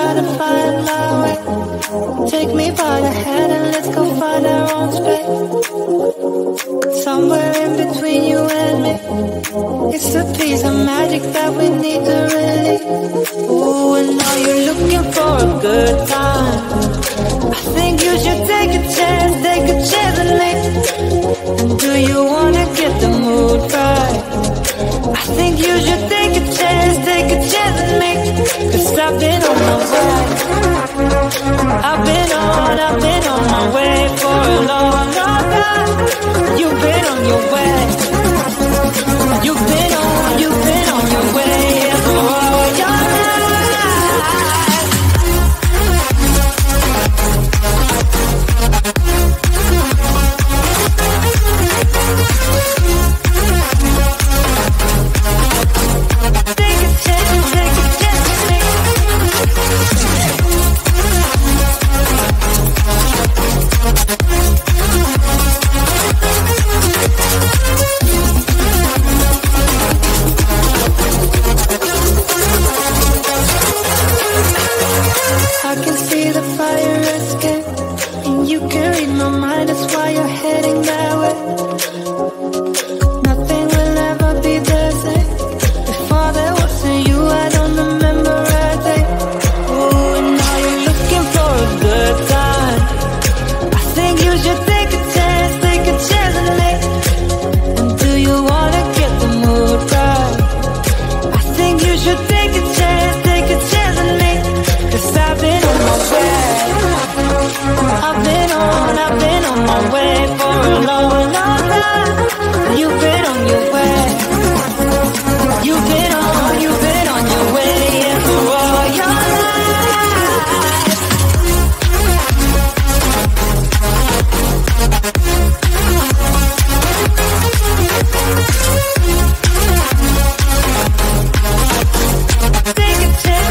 try to find my way. Take me by the hand and let's go find our own space. Somewhere in between you and me, it's a piece of magic that we need to release. Ooh, and now you're looking for a good time. I think you should take a chance and leave. And do you wanna get the mood right? I think you should take a chance and leave. 'Cause I've been on my way. I've been on my way for a long, long time. You've been on your way. You've been on your way for all your life. Take a chance, I can see the fire escape, and you can read my mind, that's why you're heading that way. Nothing will ever be the same. Before there wasn't you, I don't remember a day. Oh, and now you're looking for a good time. I think you should take a chance and leave. And do you wanna get the mood right? I think you should take a chance and leave. 'Cause I've been on my way. I've been on my way for a long, long time. You've been on your way. You've been on your way for all your life. Take a chance,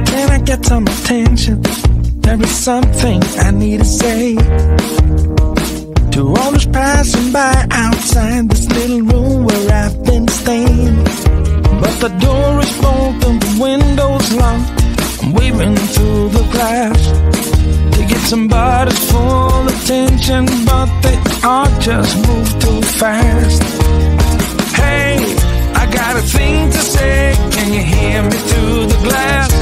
Can I get some attention? There is something I need to say to all those passing by outside this little room where I've been staying. But the door is open, the window's locked. I'm waving through the glass to get somebody's full attention, but they all just move too fast. Hey, I got a thing to say, can you hear me through the glass?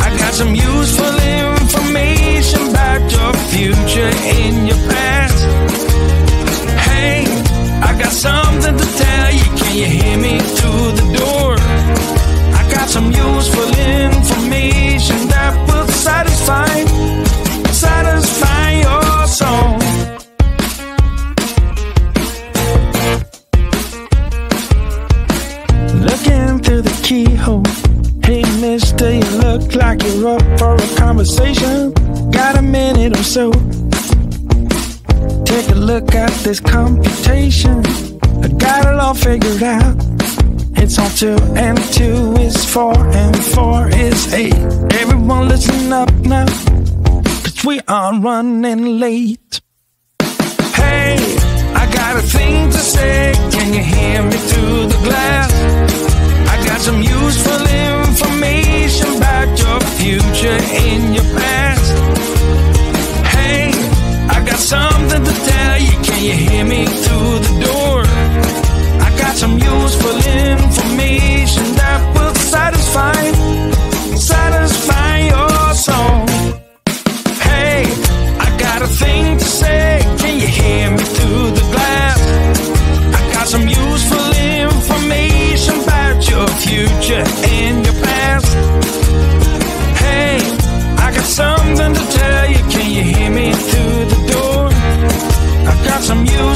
I got some useful information about your future and your past. Hey, I got something to tell you, can you hear me through the door? I got some useful information that will satisfy your soul. Looking through the keyhole. Hey mister, you look like you're up for a conversation. Got a minute or so? Take a look at this computation. I got it all figured out. It's all 2 and 2 is 4 and 4 is 8. Everyone listen up now, 'cause we are running late. Hey, I got a thing to say, can you hear me through the glass? I got some useful information about your future and your past. Hey, I got something to tell you, can you hear me through the door? I got some useful information that will satisfy your soul. Hey, I got a thing to say, can you hear me through the glass? I got some useful information about your future and your past. Hey, I got something to tell you, can you hear me through the door? I got some useful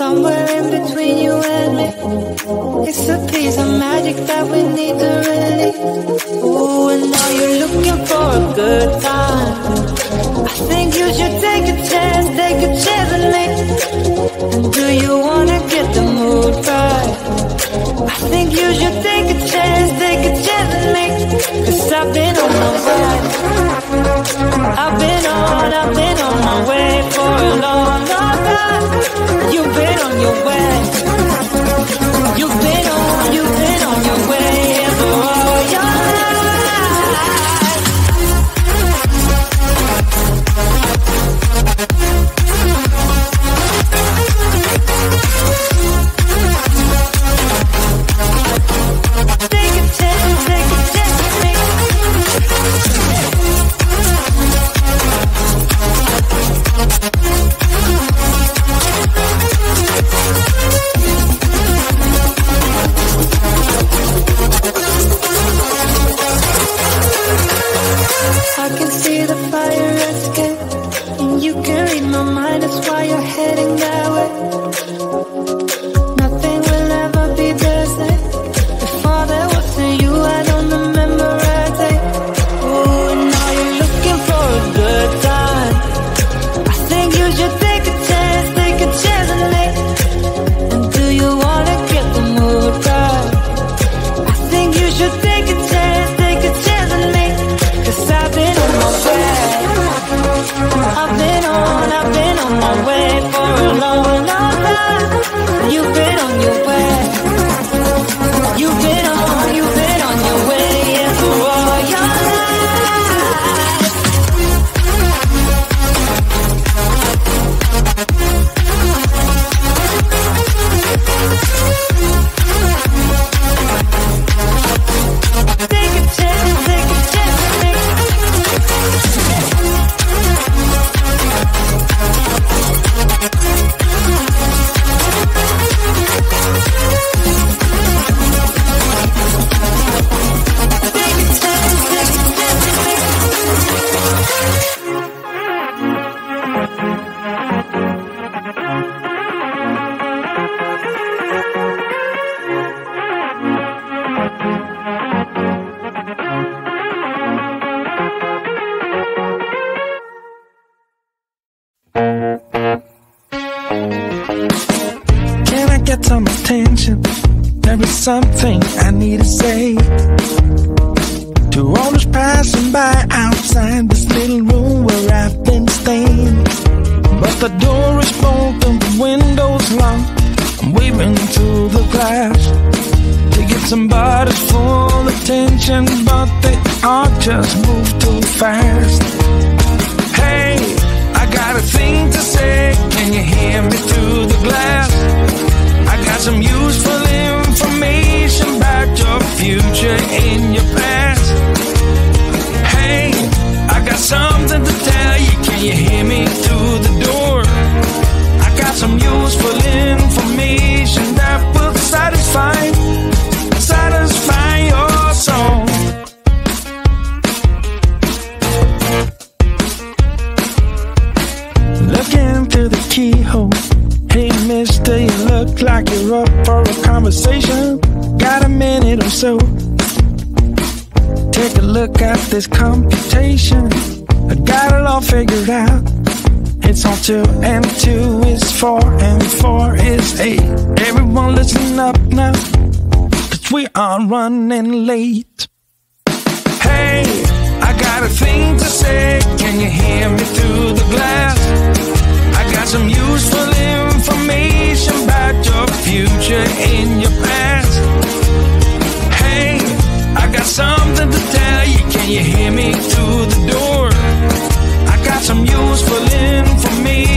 somewhere in between you and me. It's a piece of magic that we need to release. Ooh, and now you're looking for a good time. I think you should take a chance with me. And do you wanna get the mood right? I think you should take a chance with me. 'Cause I've been on my way. I've been on my way for a long, long time. You've been on your way. You've been on your way for all your life. Take a chance with me. I can see the fire escape, and you can read my mind, that's why you're heading that way. Nothing will ever be the same. Before there wasn't you, I don't remember a day. Oh, and now you're looking for a good time. I think you should take a chance with me. And do you wanna get the mood right? I think you should take a chance with me. 'Cause I've been on my way. I've been on my way for a long, long time. You've been on your way. You've been on your way, yeah, for all your life. Take a chance with me. Can I get some attention? There is something I need to say to all those passing by outside this little room where I've been staying. But the door is broken, the window's locked. I'm waving through the glass to get somebody's full attention, but they all just move too fast. Hey, I got a thing to say, can you hear me through the glass? I got some useful information about your future and your past. Hey, I got something to tell you, can you hear me through the door? I got some useful information that will satisfy your soul. Looking through the keyhole. Hey mister, you look like you're up for a conversation. Got a minute or so? Take a look at this computation. I got it all figured out. It's all 2 and 2 is 4 and 4 is 8. Everyone listen up now, 'cause we are running late. Hey, I got a thing to say, can you hear me through the glass? I got some useful information about your future and your past. Hey, I got something to tell you, can you hear me through the door? I got some useful information